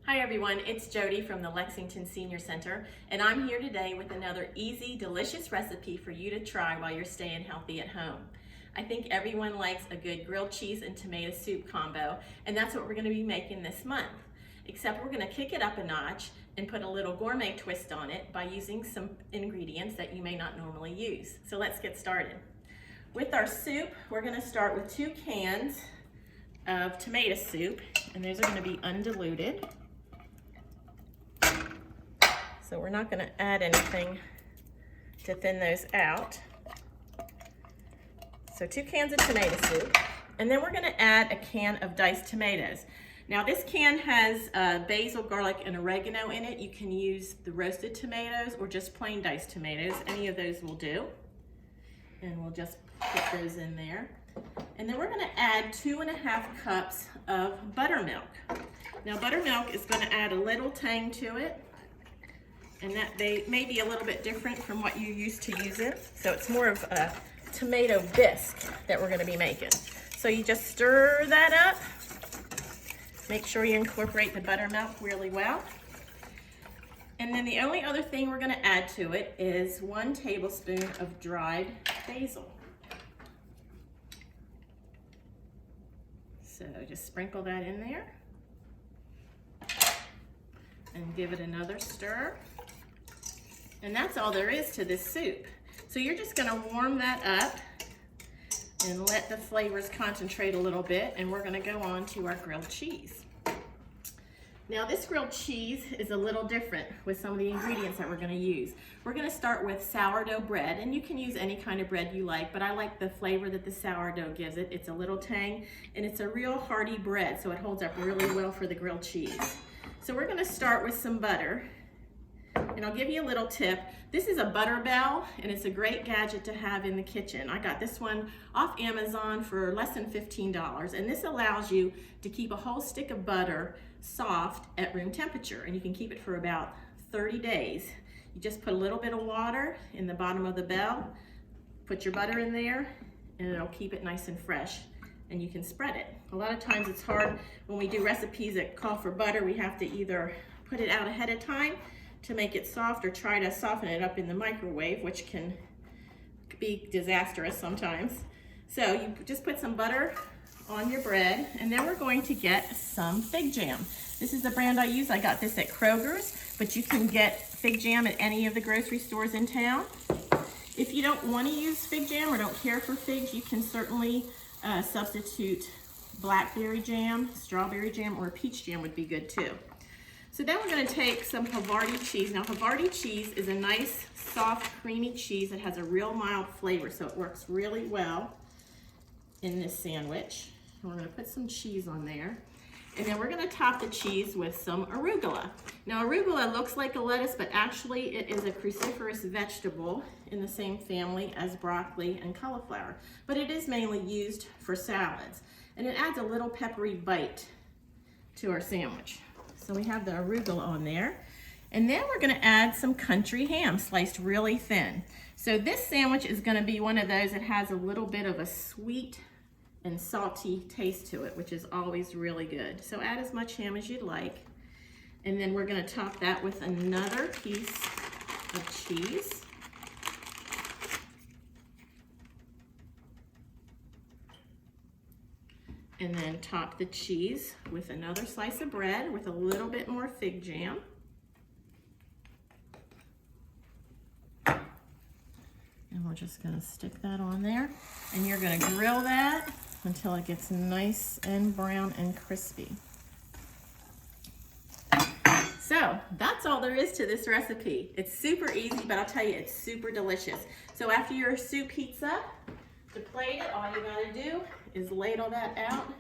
Hi everyone, it's Jody from the Lexington Senior Center, and I'm here today with another easy, delicious recipe for you to try while you're staying healthy at home. I think everyone likes a good grilled cheese and tomato soup combo, and that's what we're going to be making this month. Except we're going to kick it up a notch and put a little gourmet twist on it by using some ingredients that you may not normally use. So let's get started. With our soup, we're going to start with 2 cans of tomato soup, and those are going to be undiluted. So we're not going to add anything to thin those out. So 2 cans of tomato soup, and then we're going to add a can of diced tomatoes. Now this can has basil, garlic, and oregano in it. You can use the roasted tomatoes or just plain diced tomatoes. Any of those will do. And we'll just put those in there. And then we're going to add 2.5 cups of buttermilk. Now buttermilk is going to add a little tang to it. And that may be a little bit different from what you used to use it. So it's more of a tomato bisque that we're gonna be making. So you just stir that up. Make sure you incorporate the buttermilk really well. And then the only other thing we're gonna add to it is 1 tablespoon of dried basil. So just sprinkle that in there. And give it another stir. And that's all there is to this soup. So you're just gonna warm that up and let the flavors concentrate a little bit, and we're gonna go on to our grilled cheese. Now this grilled cheese is a little different with some of the ingredients that we're gonna use. We're gonna start with sourdough bread, and you can use any kind of bread you like, but I like the flavor that the sourdough gives it. It's a little tang, and it's a real hearty bread, so it holds up really well for the grilled cheese. So we're gonna start with some butter. And I'll give you a little tip. This is a butter bell, and it's a great gadget to have in the kitchen. I got this one off Amazon for less than $15, and this allows you to keep a whole stick of butter soft at room temperature, and you can keep it for about 30 days. You just put a little bit of water in the bottom of the bell, put your butter in there, and it'll keep it nice and fresh, and you can spread it. A lot of times it's hard when we do recipes that call for butter. We have to either put it out ahead of time to make it soft or try to soften it up in the microwave, which can be disastrous sometimes. So you just put some butter on your bread, and then we're going to get some fig jam. This is the brand I use. I got this at Kroger's, but you can get fig jam at any of the grocery stores in town. If you don't want to use fig jam or don't care for figs, you can certainly substitute blackberry jam, strawberry jam, or peach jam would be good too. So then we're going to take some Havarti cheese. Now Havarti cheese is a nice, soft, creamy cheese that has a real mild flavor, so it works really well in this sandwich. And we're going to put some cheese on there. And then we're going to top the cheese with some arugula. Now arugula looks like a lettuce, but actually it is a cruciferous vegetable in the same family as broccoli and cauliflower. But it is mainly used for salads. And it adds a little peppery bite to our sandwich. So we have the arugula on there. And then we're gonna add some country ham sliced really thin. So this sandwich is gonna be one of those that has a little bit of a sweet and salty taste to it, which is always really good. So add as much ham as you'd like. And then we're gonna top that with another piece of cheese. And then top the cheese with another slice of bread with a little bit more fig jam. And we're just gonna stick that on there. And you're gonna grill that until it gets nice and brown and crispy. So that's all there is to this recipe. It's super easy, but I'll tell you, it's super delicious. So after your soup heats up, to plate it, all you gotta do is ladle that out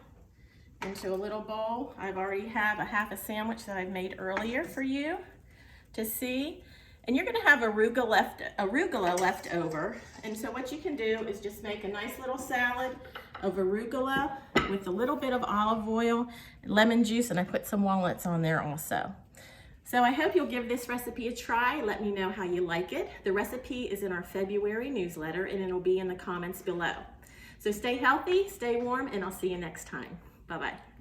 into a little bowl. I've already have a half a sandwich that I've made earlier for you to see. And you're gonna have arugula left over. And so what you can do is just make a nice little salad of arugula with a little bit of olive oil, lemon juice, and I put some walnuts on there also. So I hope you'll give this recipe a try. Let me know how you like it. The recipe is in our February newsletter, and it'll be in the comments below. So stay healthy, stay warm, and I'll see you next time. Bye-bye.